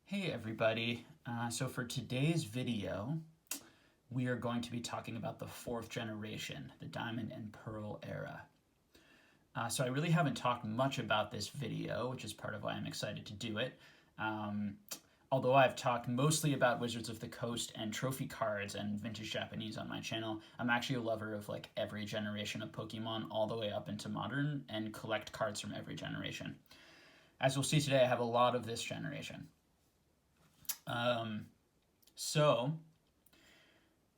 Hey everybody, so for today's video, we are going to be talking about the fourth generation, the Diamond and Pearl era. So I really haven't talked much about this video, which is part of why I'm excited to do it. Although I've talked mostly about Wizards of the Coast and trophy cards and vintage Japanese on my channel, I'm actually a lover of like every generation of Pokemon all the way up into modern and collect cards from every generation. As we'll see today, I have a lot of this generation.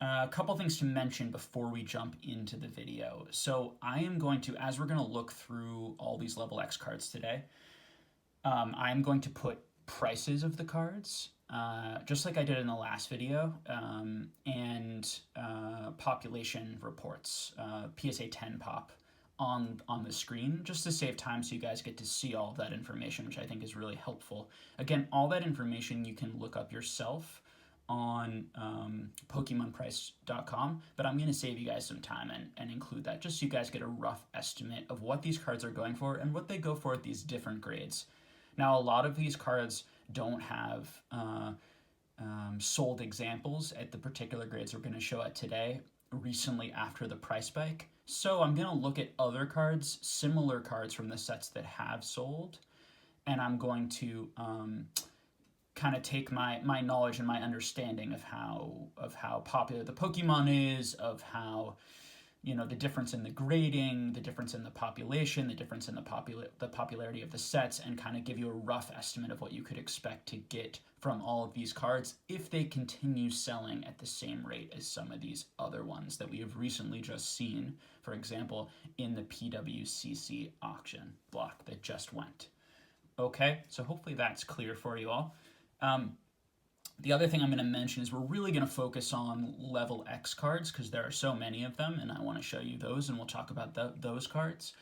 A couple things to mention before we jump into the video. So I am going to, as we're going to look through all these level X cards today, I'm going to put prices of the cards, just like I did in the last video, and population reports, PSA 10 pop on the screen, just to save time so you guys get to see all of that information, which I think is really helpful. Again, all that information you can look up yourself on PokemonPrice.com, but I'm going to save you guys some time and include that just so you guys get a rough estimate of what these cards are going for and what they go for at these different grades. Now, a lot of these cards don't have sold examples at the particular grades we're going to show at today, recently after the price spike. So I'm going to look at other cards, similar cards from the sets that have sold, and I'm going to kind of take my knowledge and my understanding of how popular the Pokemon is, of how, you know, the difference in the grading, the difference in the population, the difference in the popularity of the sets, and kind of give you a rough estimate of what you could expect to get from all of these cards if they continue selling at the same rate as some of these other ones that we have recently just seen, for example, in the PWCC auction block that just went. Okay, so hopefully that's clear for you all. The other thing I'm going to mention is we're really going to focus on level X cards because there are so many of them, and I want to show you those, and we'll talk about those cards.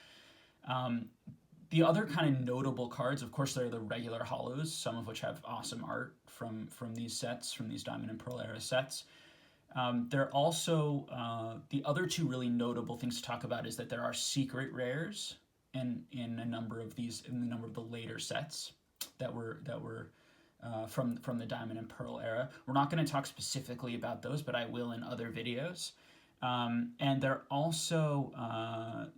The other kind of notable cards, of course, they're the regular holos, some of which have awesome art from these sets, from these Diamond and Pearl era sets. There are also the other two really notable things to talk about is that there are secret rares in a number of these, in the number of the later sets that were from the Diamond and Pearl era. We're not going to talk specifically about those, but I will in other videos. And there are also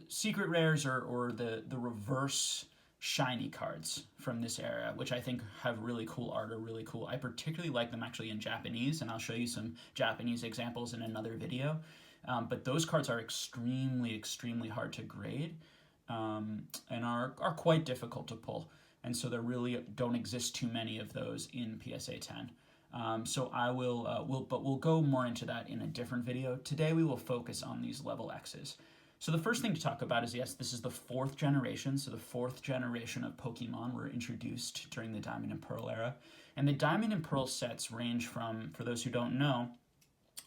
secret rares or the reverse shiny cards from this era, which I think have really cool art, or really cool. I particularly like them actually in Japanese, and I'll show you some Japanese examples in another video. But those cards are extremely hard to grade, and are quite difficult to pull. And so there really don't exist too many of those in PSA 10. So I will, but we'll go more into that in a different video. Today we will focus on these level X's. So the first thing to talk about is, yes, this is the fourth generation. So the fourth generation of Pokemon were introduced during the Diamond and Pearl era. And the Diamond and Pearl sets range from, for those who don't know,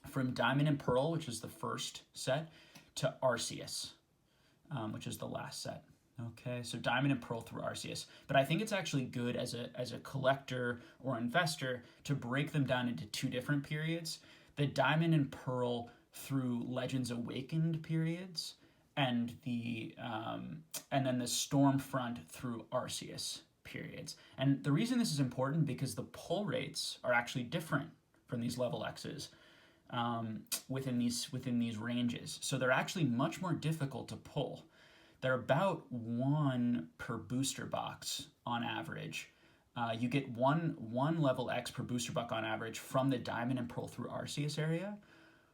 from Diamond and Pearl, which is the first set, to Arceus, which is the last set. Okay, so Diamond and Pearl through Arceus. But I think it's actually good as a collector or investor to break them down into two different periods. The Diamond and Pearl through Legends Awakened periods, and then the Stormfront through Arceus periods. And the reason this is important because the pull rates are actually different from these level X's within these ranges. So they're actually much more difficult to pull. They're about one per booster box on average. You get one level X per booster box on average from the Diamond and Pearl through Arceus area,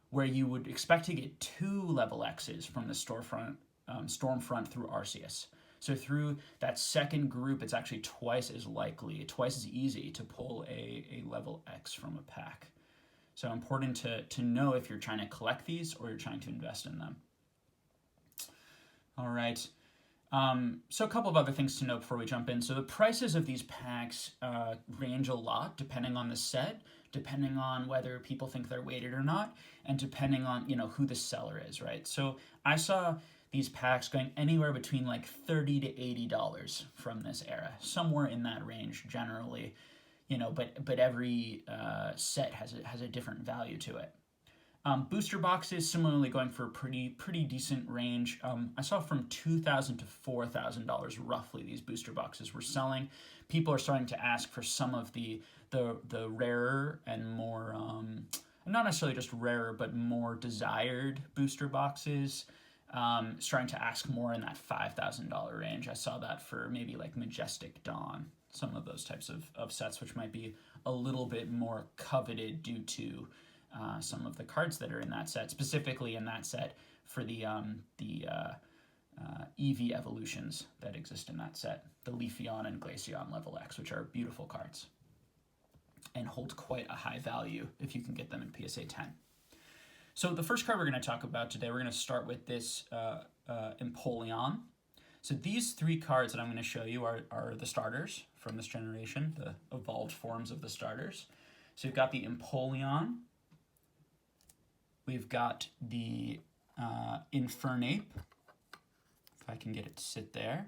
where you would expect to get two level X's from the Stormfront through Arceus. So through that second group, it's actually twice as likely, twice as easy to pull a level X from a pack. So important to know if you're trying to collect these or you're trying to invest in them. All right, so a couple of other things to note before we jump in. So the prices of these packs range a lot depending on the set, depending on whether people think they're weighted or not, and depending on, you know, who the seller is, right? So I saw these packs going anywhere between like $30 to $80 from this era, somewhere in that range generally, you know, but every set has a different value to it. Booster boxes, similarly going for a pretty decent range. I saw from $2,000 to $4,000 roughly these booster boxes were selling. People are starting to ask for some of the rarer and more, not necessarily just rarer, but more desired booster boxes. Starting to ask more in that $5,000 range. I saw that for maybe like Majestic Dawn, some of those types of sets, which might be a little bit more coveted due to some of the cards that are in that set, specifically in that set for the EV evolutions that exist in that set, the Leafeon and Glaceon level X, which are beautiful cards and hold quite a high value if you can get them in PSA 10. So the first card we're going to talk about today, we're going to start with this Empoleon. So these three cards that I'm going to show you are the starters from this generation, the evolved forms of the starters. So we've got the Empoleon. We've got the Infernape, if I can get it to sit there.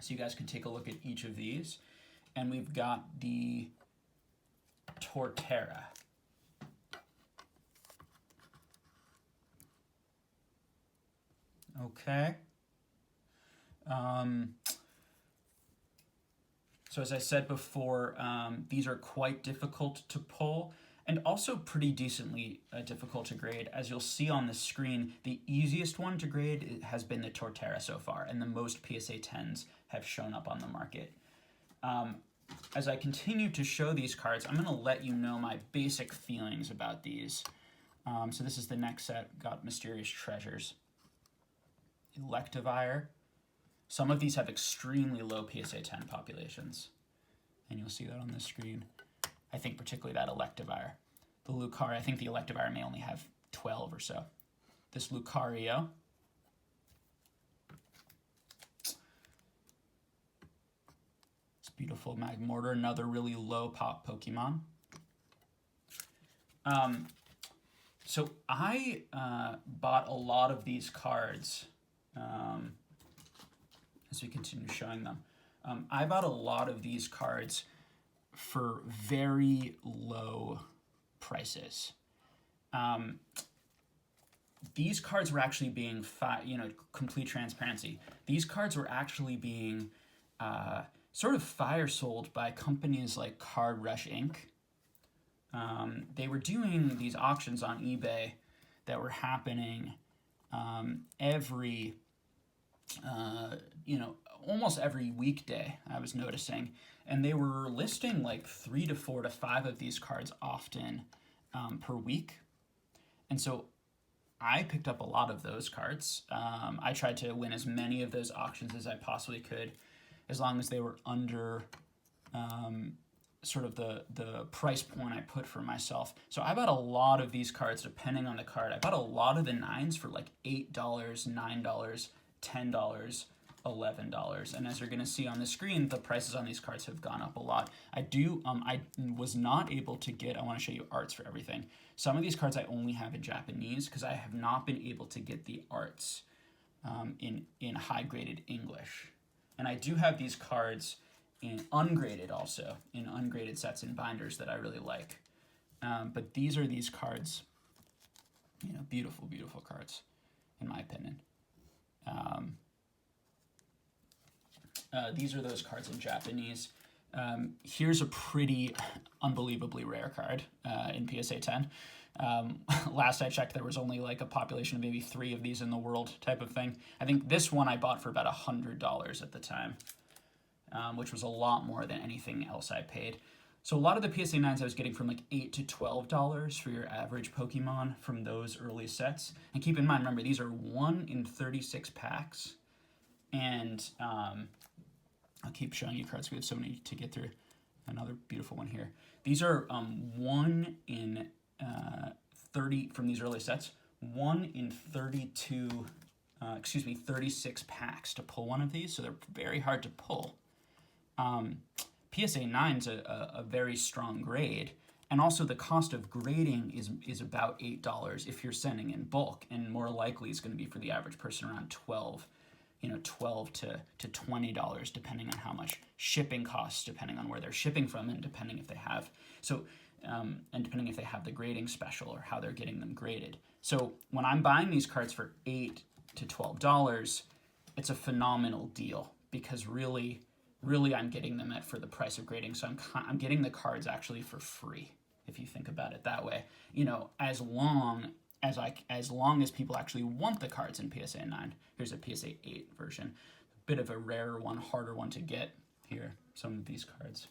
So you guys can take a look at each of these. And we've got the Torterra. Okay. So as I said before, these are quite difficult to pull and also pretty decently difficult to grade. As you'll see on the screen, the easiest one to grade has been the Torterra so far, and the most PSA 10s have shown up on the market. As I continue to show these cards, I'm going to let you know my basic feelings about these. So this is the next set, got Mysterious Treasures. Electivire. Some of these have extremely low PSA 10 populations, and you'll see that on the screen. I think particularly that Electivire. The Lucario, I think the Electivire may only have 12 or so. This Lucario. This beautiful Magmortar, another really low pop Pokemon. So I bought a lot of these cards as we continue showing them. I bought a lot of these cards for very low prices. These cards were actually being, complete transparency. These cards were actually being sort of fire sold by companies like Card Rush Inc. They were doing these auctions on eBay that were happening every, almost every weekday, I was noticing. And they were listing like 3 to 4 to 5 of these cards often per week. And so I picked up a lot of those cards. I tried to win as many of those auctions as I possibly could, as long as they were under sort of the price point I put for myself. So I bought a lot of these cards depending on the card. I bought a lot of the 9s for like $8, $9, $10, $11. And as you're going to see on the screen, the prices on these cards have gone up a lot. I was not able to get, I want to show you arts for everything. Some of these cards I only have in Japanese because I have not been able to get the arts in high-graded English. And I do have these cards in ungraded also, in ungraded sets and binders that I really like. But these are these cards, beautiful, beautiful cards, in my opinion. These are those cards in Japanese. Here's a pretty unbelievably rare card in PSA 10. Last I checked, there was only like a population of maybe 3 of these in the world type of thing. I think this one I bought for about $100 at the time, which was a lot more than anything else I paid. So a lot of the PSA 9s I was getting from like $8 to $12 for your average Pokemon from those early sets. And keep in mind, remember, these are 1 in 36 packs. And I'll keep showing you cards. We have so many to get through. Another beautiful one here. These are 1 in 30 from these early sets. 1 in 36 packs to pull one of these. So they're very hard to pull. PSA 9's a very strong grade, and also the cost of grading is about $8 if you're sending in bulk, and more likely it's going to be for the average person around $12 to $20, depending on how much shipping costs, depending on where they're shipping from, and depending if they have. So and depending if they have the grading special or how they're getting them graded. So when I'm buying these cards for $8 to $12, it's a phenomenal deal because really I'm getting them for the price of grading. So I'm getting the cards actually for free if you think about it that way. As long as people actually want the cards in PSA 9. Here's a PSA 8 version. A bit of a rarer one, harder one to get. Here, some of these cards.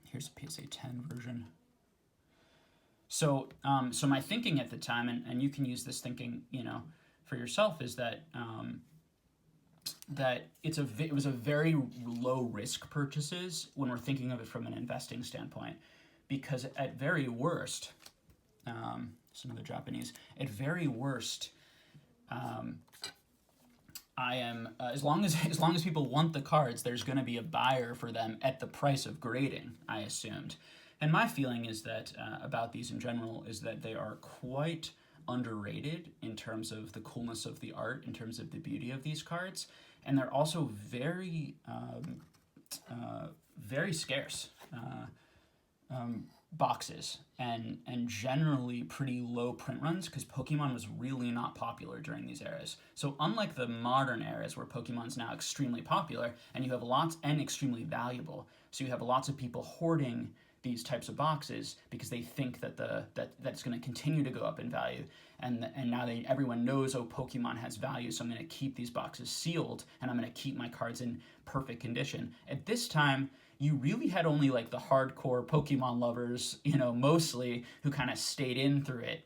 Here's a PSA 10 version. So my thinking at the time, and you can use this thinking, for yourself, is that that it was a very low risk purchases when we're thinking of it from an investing standpoint, because at very worst, some of the Japanese, at very worst, I am as long as people want the cards, there's going to be a buyer for them at the price of grading, I assumed. And my feeling is that about these in general is that they are quite underrated in terms of the coolness of the art, in terms of the beauty of these cards, and they're also very very scarce boxes, and generally pretty low print runs, because Pokemon was really not popular during these eras. So unlike the modern eras where Pokemon's now extremely popular and you have lots and extremely valuable, so you have lots of people hoarding these types of boxes because they think that that's going to continue to go up in value, and now everyone knows, oh, Pokemon has value, so I'm going to keep these boxes sealed and I'm going to keep my cards in perfect condition. At this time, you really had only like the hardcore Pokemon lovers, mostly, who kind of stayed into it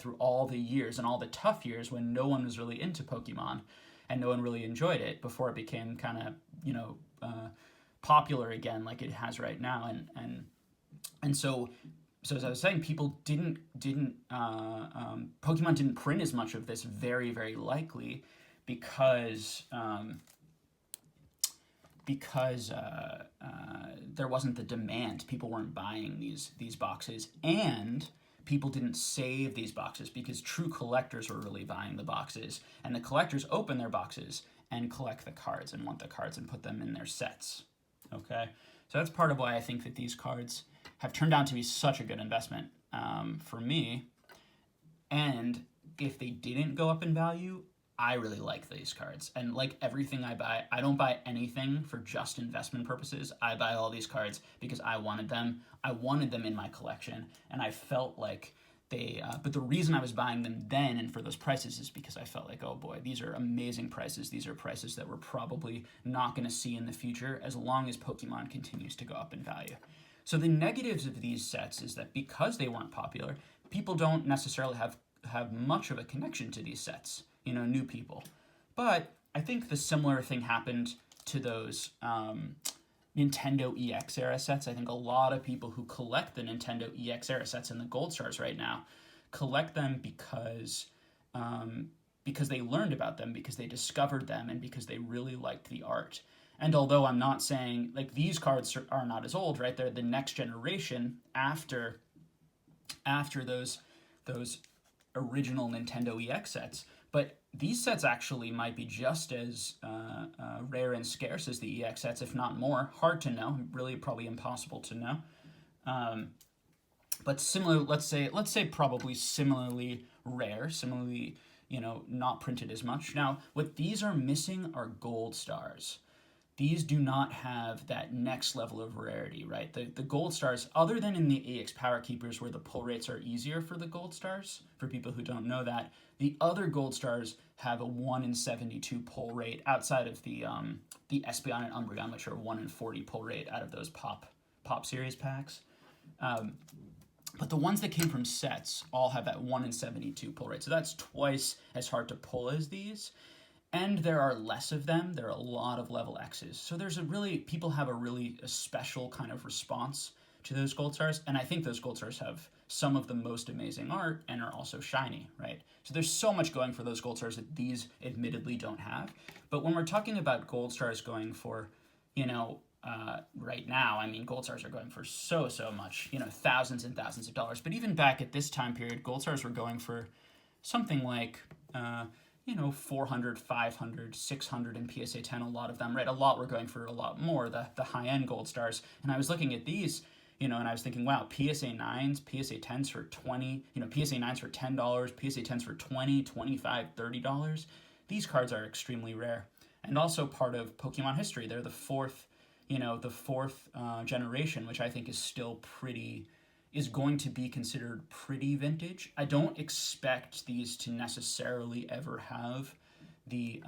through all the years and all the tough years when no one was really into Pokemon and no one really enjoyed it before it became kind of, popular again like it has right now. And so as I was saying, people didn't Pokemon didn't print as much of this, very, very likely because there wasn't the demand. People weren't buying these boxes, and people didn't save these boxes because true collectors were really buying the boxes, and the collectors open their boxes and collect the cards and want the cards and put them in their sets. Okay, so that's part of why I think that these cards have turned out to be such a good investment for me. And if they didn't go up in value, I really like these cards. And like everything I buy, I don't buy anything for just investment purposes. I buy all these cards because I wanted them. I wanted them in my collection, and I felt like but the reason I was buying them then and for those prices is because I felt like, oh boy, these are amazing prices. These are prices that we're probably not going to see in the future as long as Pokemon continues to go up in value. So the negatives of these sets is that because they weren't popular, people don't necessarily have much of a connection to these sets, new people. But I think the similar thing happened to those Nintendo EX era sets. I think a lot of people who collect the Nintendo EX era sets and the Gold Stars right now collect them because they learned about them, because they discovered them, and because they really liked the art. And although I'm not saying, like, these cards are not as old, right? They're the next generation after those original Nintendo EX sets. But these sets actually might be just as rare and scarce as the EX sets, if not more. Hard to know. Really, probably impossible to know. But similar, let's say probably similarly rare, similarly, not printed as much. Now, what these are missing are Gold Stars. These do not have that next level of rarity, right? The Gold Stars, other than in the EX Power Keepers where the pull rates are easier for the Gold Stars, for people who don't know that, the other Gold Stars have a 1 in 72 pull rate outside of the Espeon and Umbreon, which are 1 in 40 pull rate out of those Pop Series packs. But the ones that came from sets all have that 1 in 72 pull rate. So that's twice as hard to pull as these. And there are less of them. There are a lot of level X's. So people have a special kind of response to those Gold Stars. And I think those Gold Stars have some of the most amazing art and are also shiny, right? So there's so much going for those Gold Stars that these admittedly don't have. But when we're talking about Gold Stars going for, right now, I mean, Gold Stars are going for so much, thousands and thousands of dollars. But even back at this time period, Gold Stars were going for something like, 400, 500, 600 in PSA 10, a lot of them, right? A lot were going for a lot more, the high-end gold stars. And I was looking at these, and I was thinking, wow, PSA 9s, PSA 10s for 20, PSA 9s for $10, PSA 10s for 20, 25, $30. These cards are extremely rare. And also part of Pokemon history. They're the fourth generation, which I think is still is going to be considered pretty vintage. I don't expect these to necessarily ever have the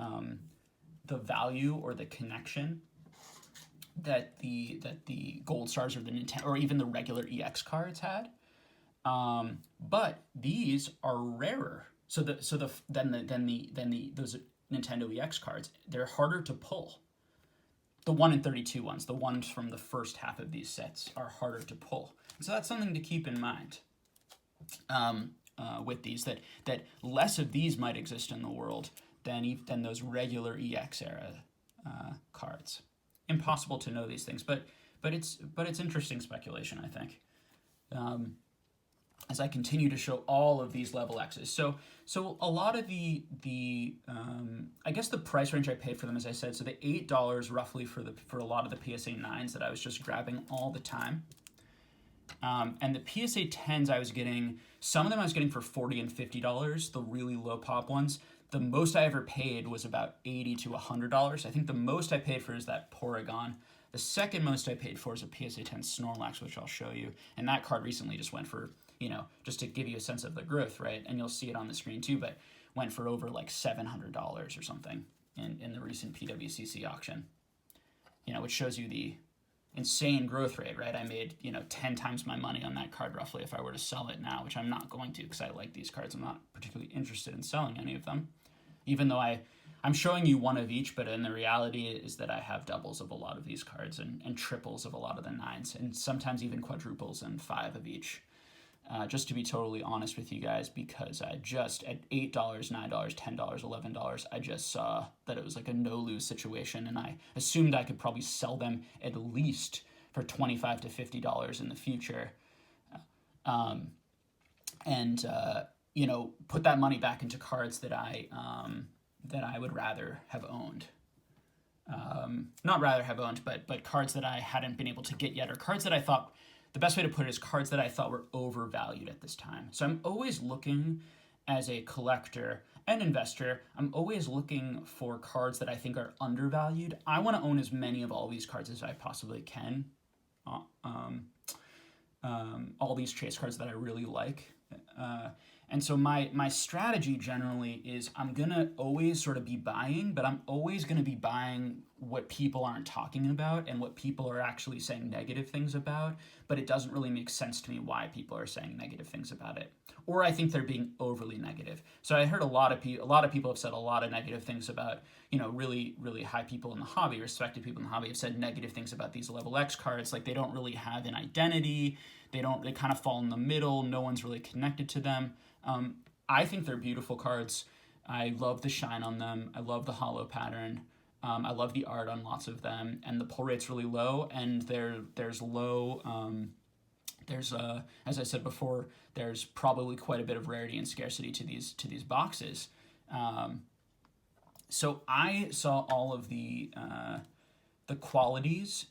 value or the connection that the gold stars or the Nintendo or even the regular EX cards had. But these are rarer. Those Nintendo EX cards, they're harder to pull. The 1 in 32 ones, the ones from the first half of these sets, are harder to pull. So that's something to keep in mind with these, that less of these might exist in the world than those regular EX era cards. Impossible to know these things, but it's interesting speculation, I think. As I continue to show all of these level X's. So a lot of the I guess the price range I paid for them, as I said, so the $8 roughly for a lot of the PSA 9s that I was just grabbing all the time. And the PSA 10s I was getting, some of them I was getting for $40 and $50, the really low pop ones. The most I ever paid was about $80 to $100. I think the most I paid for is that Porygon. The second most I paid for is a PSA 10 Snorlax, which I'll show you. And that card recently just went for, just to give you a sense of the growth, right? And you'll see it on the screen too, but went for over like $700 or something in the recent PWCC auction. Which shows you the insane growth rate, right? I made, 10 times my money on that card roughly if I were to sell it now, which I'm not going to because I like these cards. I'm not particularly interested in selling any of them, even though I'm showing you one of each, but in the reality is that I have doubles of a lot of these cards and triples of a lot of the 9s, and sometimes even quadruples and 5 of each. Just to be totally honest with you guys, because I just, at $8, $9, $10, $11, I just saw that it was like a no-lose situation, and I assumed I could probably sell them at least for $25 to $50 in the future. Put that money back into cards that I would rather have owned. Not rather have owned, but cards that I hadn't been able to get yet, or cards that I thought, the best way to put it is cards that I thought were overvalued at this time. So I'm always looking, as a collector and investor, I'm always looking for cards that I think are undervalued. I want to own as many of all these cards as I possibly can. All these chase cards that I really like. And so my strategy generally is I'm going to always sort of be buying, but I'm always going to be buying what people aren't talking about and what people are actually saying negative things about, but it doesn't really make sense to me why people are saying negative things about it. Or I think they're being overly negative. So I heard a lot of people have said a lot of negative things about, really, really high people in the hobby, respected people in the hobby have said negative things about these level X cards, like they don't really have an identity, they kind of fall in the middle, no one's really connected to them. I think they're beautiful cards. I love the shine on them. I love the hollow pattern. I love the art on lots of them, and the pull rate's really low, and there's low, as I said before, there's probably quite a bit of rarity and scarcity to these boxes. So I saw all of the qualities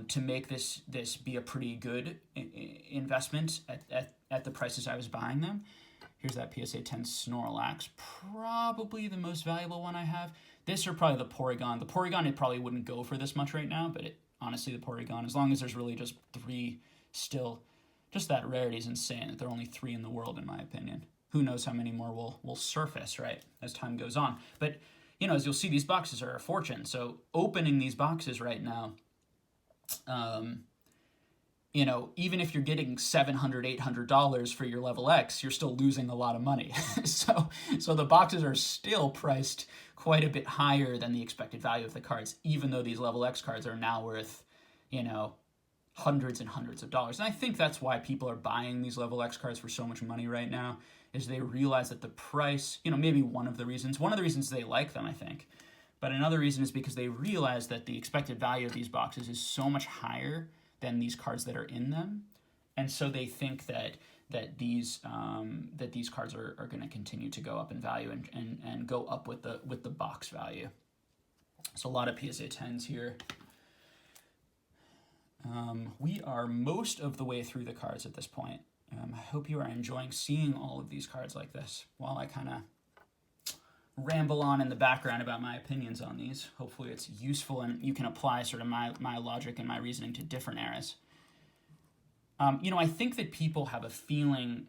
to make this be a pretty good investment at the prices I was buying them. Here's that PSA 10 Snorlax, probably the most valuable one I have. This or probably the Porygon. The Porygon, it probably wouldn't go for this much right now, but honestly, the Porygon, as long as there's really just 3 still, just that rarity is insane that there are only 3 in the world, in my opinion. Who knows how many more will surface, right, as time goes on. But, as you'll see, these boxes are a fortune. So opening these boxes right now, even if you're getting $700, $800 for your level X, you're still losing a lot of money. So the boxes are still priced quite a bit higher than the expected value of the cards, even though these level X cards are now worth, hundreds and hundreds of dollars. And I think that's why people are buying these level X cards for so much money right now, is they realize that the price, maybe one of the reasons they like them, I think, but another reason is because they realize that the expected value of these boxes is so much higher than these cards that are in them. And so they think that that these cards are going to continue to go up in value and go up with the box value. So a lot of PSA 10s here. We are most of the way through the cards at this point. I hope you are enjoying seeing all of these cards like this while I kind of ramble on in the background about my opinions on these. Hopefully it's useful and you can apply sort of my logic and my reasoning to different eras. I think that people have a feeling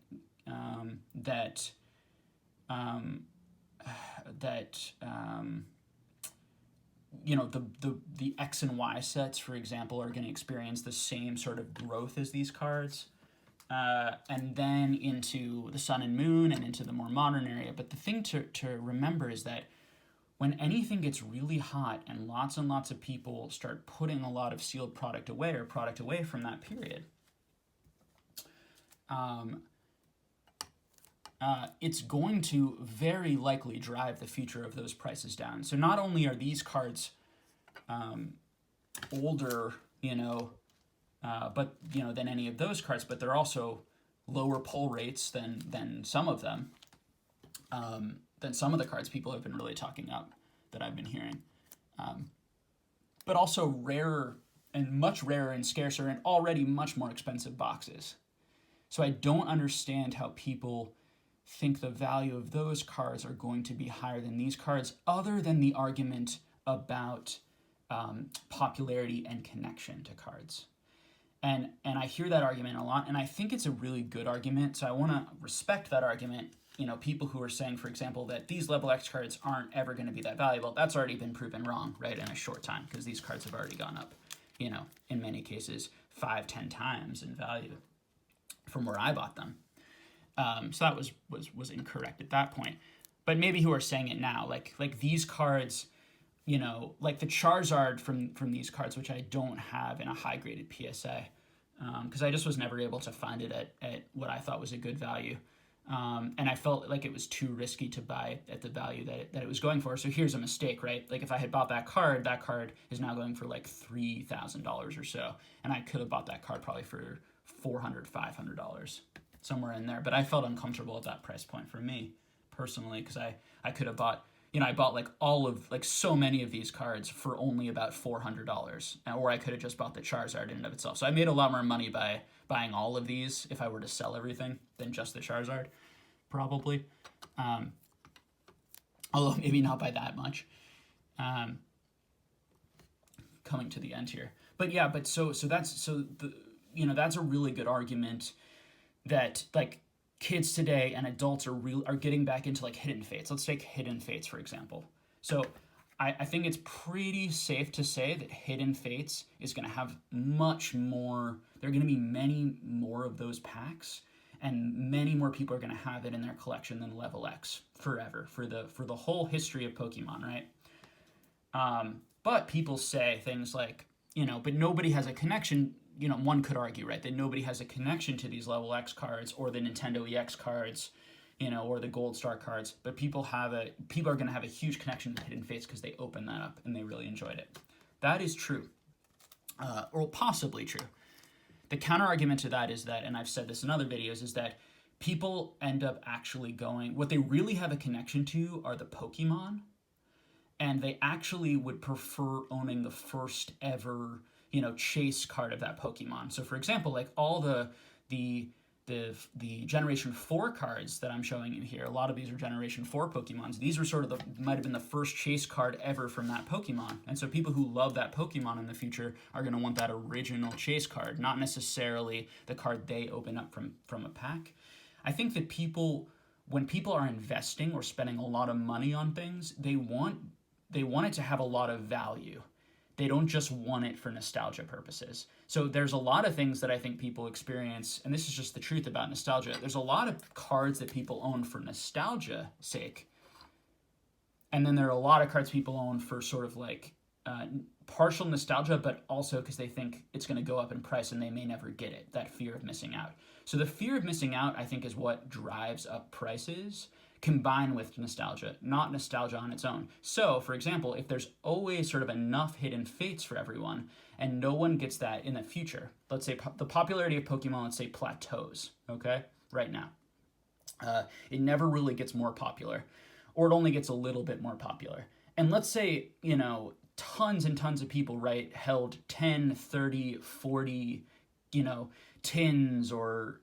that the X and Y sets, for example, are going to experience the same sort of growth as these cards, and then into the Sun and Moon and into the more modern area. But the thing to remember is that when anything gets really hot and lots of people start putting a lot of sealed product away or product away from that period, it's going to very likely drive the future of those prices down. So not only are these cards older, than any of those cards, but they're also lower pull rates than some of them, than some of the cards people have been really talking up that I've been hearing. But also rarer and scarcer and already much more expensive boxes. So I don't understand how people think the value of those cards are going to be higher than these cards, other than the argument about popularity and connection to cards. And I hear that argument a lot, and I think it's a really good argument, so I want to respect that argument. People who are saying, for example, that these level X cards aren't ever going to be that valuable, that's already been proven wrong, right, in a short time, because these cards have already gone up, in many cases, 5-10 times in value from where I bought them. So that was incorrect at that point. But maybe who are saying it now, like these cards, like the Charizard from these cards, which I don't have in a high graded PSA, because I just was never able to find it at what I thought was a good value. And I felt like it was too risky to buy at the value that it was going for. So here's a mistake, right? Like if I had bought that card is now going for like $3,000 or so. And I could have bought that card probably for $400, $500, somewhere in there. But I felt uncomfortable at that price point for me personally, because I could have bought, I bought like so many of these cards for only about $400, or I could have just bought the Charizard in and of itself. So I made a lot more money by buying all of these if I were to sell everything than just the Charizard, probably. Although maybe not by that much. Coming to the end here, but yeah, that's a really good argument that like kids today and adults are getting back into like Hidden Fates. Let's take Hidden Fates, for example. So I think it's pretty safe to say that Hidden Fates is going to have much more. There are going to be many more of those packs, and many more people are going to have it in their collection than Level X forever, for the whole history of Pokemon, right? But people say things like, but nobody has a connection. One could argue, right, that nobody has a connection to these Level X cards or the Nintendo EX cards, or the Gold Star cards. But people are going to have a huge connection to Hidden Fates because they opened that up and they really enjoyed it. That is true, or possibly true. The counter argument to that is that, and I've said this in other videos, is that people end up actually going, what they really have a connection to are the Pokemon, and they actually would prefer owning the first ever chase card of that Pokemon. So for example, like all the Generation 4 cards that I'm showing you here, a lot of these are Generation 4 Pokemons. These were sort of might have been the first chase card ever from that Pokemon. And so people who love that Pokemon in the future are going to want that original chase card, not necessarily the card they open up from a pack. I think that when people are investing or spending a lot of money on things, they want it to have a lot of value. They don't just want it for nostalgia purposes. So there's a lot of things that I think people experience, and this is just the truth about nostalgia. There's a lot of cards that people own for nostalgia sake, and then there are a lot of cards people own for sort of like partial nostalgia, but also because they think it's going to go up in price and they may never get it, that fear of missing out. So the fear of missing out, I think, is what drives up prices, combined with nostalgia, not nostalgia on its own. So, for example, if there's always sort of enough Hidden Fates for everyone, and no one gets that in the future, let's say the popularity of Pokemon, let's say, plateaus, okay? right now. It never really gets more popular, or it only gets a little bit more popular. And let's say, tons and tons of people, right, held 10, 30, 40, tins or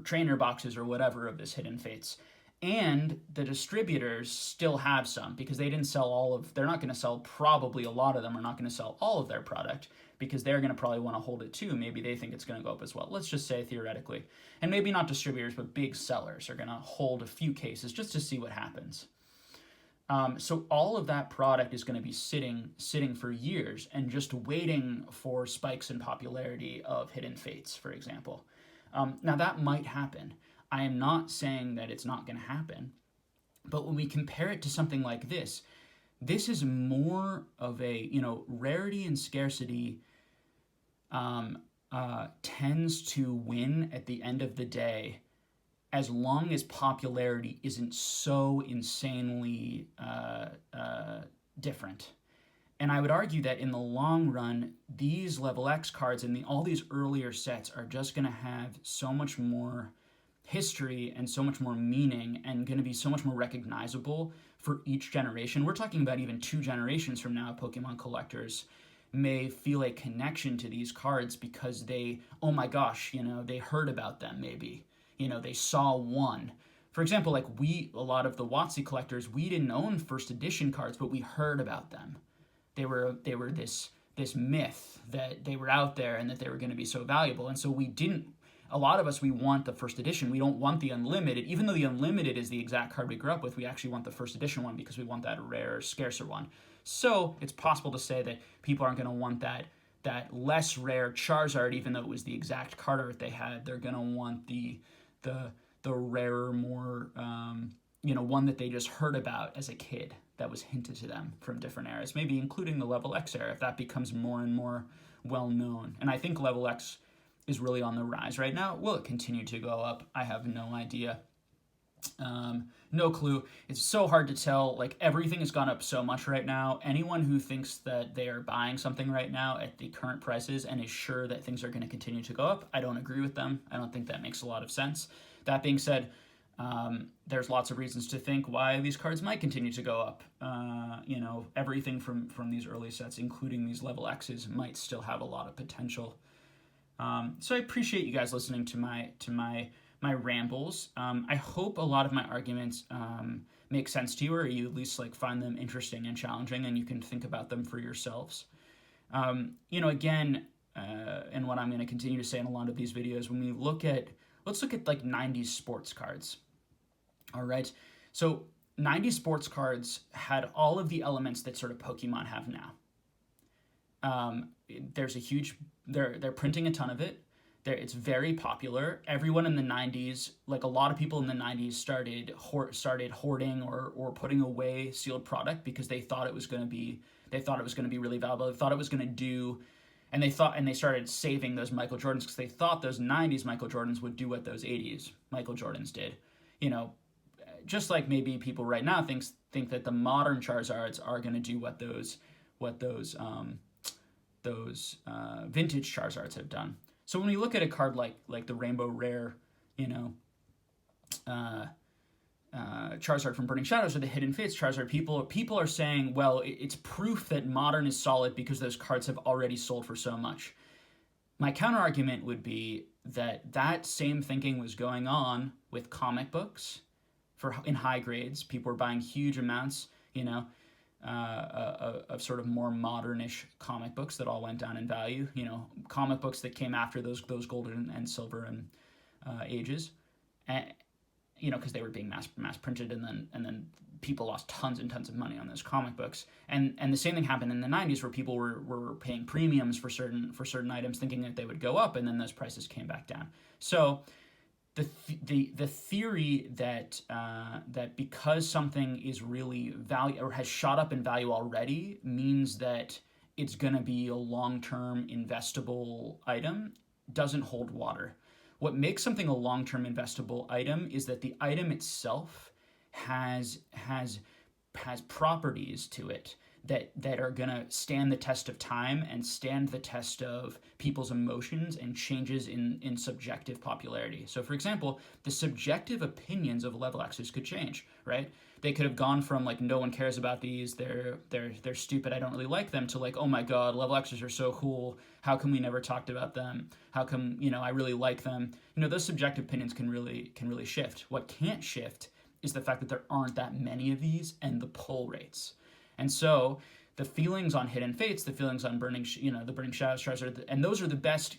trainer boxes or whatever of this Hidden Fates. And the distributors still have some because they didn't sell all of, they're not going to sell, probably a lot of them are not going to sell all of their product because they're going to probably want to hold it too. Maybe they think it's going to go up as well. Let's just say theoretically. And maybe not distributors, but big sellers are going to hold a few cases just to see what happens. So all of that product is going to be sitting for years and just waiting for spikes in popularity of Hidden Fates, for example. Now that might happen. I am not saying that it's not going to happen, but when we compare it to something like this is more of a, rarity and scarcity tends to win at the end of the day, as long as popularity isn't so insanely different. And I would argue that in the long run, these level X cards and all these earlier sets are just going to have so much more history and so much more meaning and going to be so much more recognizable for each generation. We're talking about even 2 generations from now, Pokemon collectors may feel a connection to these cards because they, oh my gosh, they heard about them maybe. They saw one. For example, like a lot of the WotC collectors, we didn't own first edition cards, but we heard about them. They were this myth that they were out there and that they were going to be so valuable. And so a lot of us, we want the first edition. We don't want the unlimited. Even though the unlimited is the exact card we grew up with, we actually want the first edition one because we want that rare, scarcer one. So it's possible to say that people aren't going to want that less rare Charizard, even though it was the exact card art they had. They're going to want the rarer, more, one that they just heard about as a kid that was hinted to them from different eras, maybe including the Level X era, if that becomes more and more well-known. And I think Level X is really on the rise right now. Will it continue to go up? I have no idea. No clue. It's so hard to tell. Like, everything has gone up so much right now. Anyone who thinks that they are buying something right now at the current prices and is sure that things are going to continue to go up, I don't agree with them. I don't think that makes a lot of sense. That being said, there's lots of reasons to think why these cards might continue to go up. Everything from these early sets, including these Level X's, might still have a lot of potential. So I appreciate you guys listening to my rambles. I hope a lot of my arguments make sense to you, or you at least find them interesting and challenging, and you can think about them for yourselves. Again, and what I'm going to continue to say in a lot of these videos, when we let's look at 90s sports cards. All right, so 90s sports cards had all of the elements that sort of Pokemon have now. There's a huge, they're printing a ton of it. It's very popular. Everyone in the 90s, a lot of people in the 90s started hoarding or putting away sealed product because they thought it was going to be really valuable. They thought it was going to do, and they started saving those Michael Jordans because they thought those 90s Michael Jordans would do what those 80s Michael Jordans did. Just like maybe people right now think that the modern Charizards are going to do what those vintage Charizards have done. So when we look at a card like the Rainbow Rare, Charizard from Burning Shadows or the Hidden Fates Charizard, people are saying, well, it's proof that modern is solid because those cards have already sold for so much. My counter argument would be that same thinking was going on with comic books in high grades. People were buying huge amounts, of sort of more modernish comic books that all went down in value. Comic books that came after those golden and silver and ages, and because they were being mass printed, and then people lost tons and tons of money on those comic books. And the same thing happened in the 90s, where people were paying premiums for certain items, thinking that they would go up, and then those prices came back down. So the theory that because something is really value or has shot up in value already means that it's going to be a long-term investable item doesn't hold water. What makes something a long-term investable item is that the item itself has properties to it that are going to stand the test of time and stand the test of people's emotions and changes in subjective popularity. So for example, the subjective opinions of level X's could change, right? They could have gone from like, no one cares about these, they're stupid, I don't really like them, to like, oh my god, level X's are so cool, how come we never talked about them, how come, I really like them. Those subjective opinions can really shift. What can't shift is the fact that there aren't that many of these and the pull rates. And so the feelings on Hidden Fates, the feelings on the Burning Shadows Treasure, and those are the best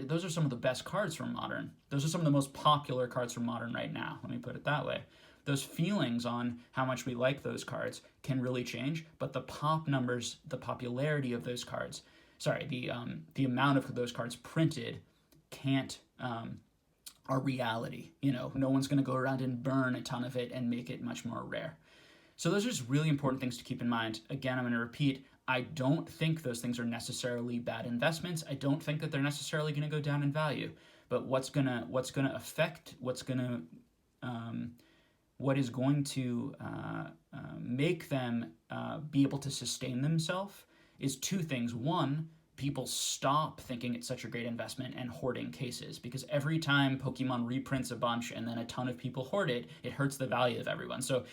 those are some of the best cards from Modern. Those are some of the most popular cards from Modern right now. Let me put it that way. Those feelings on how much we like those cards can really change, but the pop numbers, the popularity of those cards, the amount of those cards printed can't are reality. No one's going to go around and burn a ton of it and make it much more rare. So those are just really important things to keep in mind. Again, I'm going to repeat, I don't think those things are necessarily bad investments. I don't think that they're necessarily going to go down in value. But what is going to make them be able to sustain themselves is two things. One, people stop thinking it's such a great investment and hoarding cases, because every time Pokemon reprints a bunch and then a ton of people hoard it, it hurts the value of everyone. So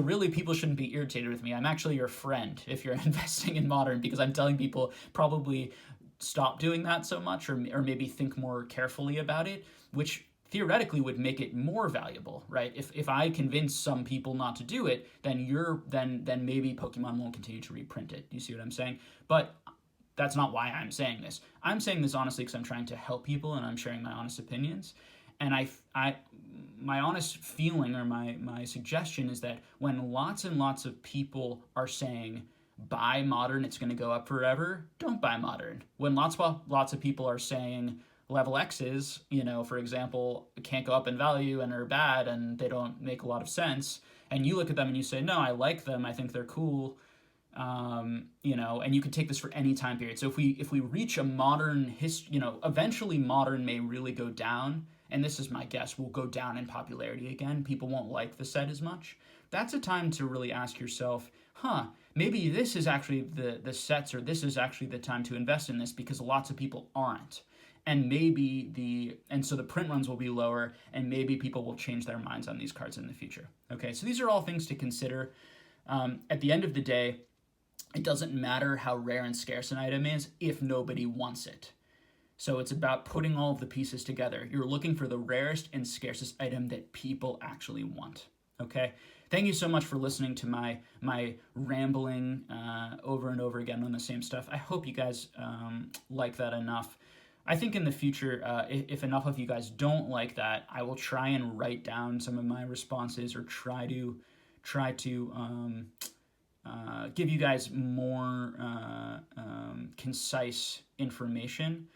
really, people shouldn't be irritated with me. I'm actually your friend if you're investing in Modern, because I'm telling people probably stop doing that so much, or maybe think more carefully about it, which theoretically would make it more valuable, right? If I convince some people not to do it, then then maybe Pokemon won't continue to reprint it. Do you see what I'm saying? But that's not why I'm saying this. I'm saying this honestly because I'm trying to help people and I'm sharing my honest opinions. And my honest feeling, or my suggestion, is that when lots and lots of people are saying buy Modern, it's going to go up forever, don't buy Modern. When lots of people are saying level X's, for example, can't go up in value and are bad and they don't make a lot of sense, and you look at them and you say, no, I like them, I think they're cool, and you could take this for any time period. So if we reach a modern history, eventually Modern may really go down, and this is my guess, will go down in popularity again. People won't like the set as much. That's a time to really ask yourself, maybe this is actually the sets, or this is actually the time to invest in this, because lots of people aren't. And so the print runs will be lower, and maybe people will change their minds on these cards in the future. Okay, so these are all things to consider. At the end of the day, it doesn't matter how rare and scarce an item is if nobody wants it. So it's about putting all of the pieces together. You're looking for the rarest and scarcest item that people actually want. Okay? Thank you so much for listening to my rambling over and over again on the same stuff. I hope you guys like that enough. I think in the future, if enough of you guys don't like that, I will try and write down some of my responses, or try to give you guys more concise information.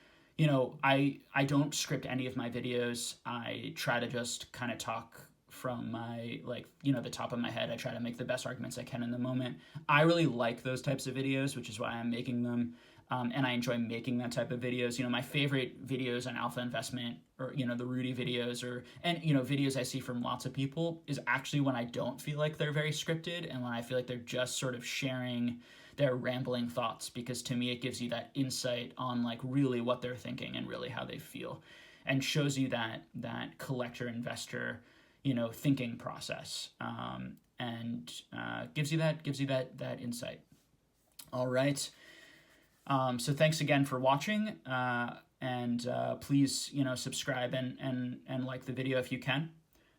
I don't script any of my videos. I try to just kind of talk from my, the top of my head. I try to make the best arguments I can in the moment. I really like those types of videos, which is why I'm making them. And I enjoy making that type of videos. My favorite videos on alpha investment, or, the Rudy videos, and videos I see from lots of people, is actually when I don't feel like they're very scripted, and when I feel like they're just sort of sharing their rambling thoughts, because to me it gives you that insight on really what they're thinking and really how they feel, and shows you that collector investor thinking process, and gives you that insight. All right. So thanks again for watching, and please subscribe and like the video if you can,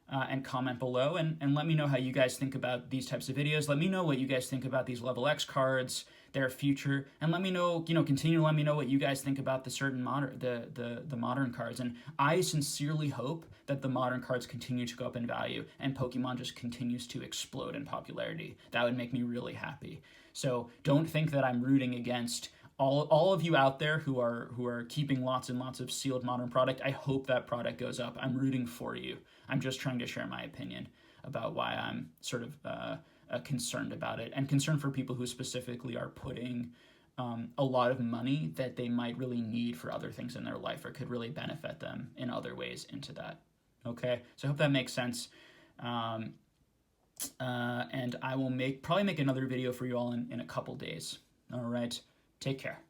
and comment below, and let me know how you guys think about these types of videos. Let me know what you guys think about these level X cards, their future, and let me know, continue to let me know what you guys think about the certain the Modern cards. And I sincerely hope that the Modern cards continue to go up in value and Pokemon just continues to explode in popularity. That would make me really happy. So don't think that I'm rooting against all of you out there who are keeping lots and lots of sealed Modern product. I hope that product goes up. I'm rooting for you. I'm just trying to share my opinion about why I'm sort of concerned about it, and concerned for people who specifically are putting a lot of money that they might really need for other things in their life, or could really benefit them in other ways into that. Okay, so I hope that makes sense. and I will probably make another video for you all in a couple days. All right, take care.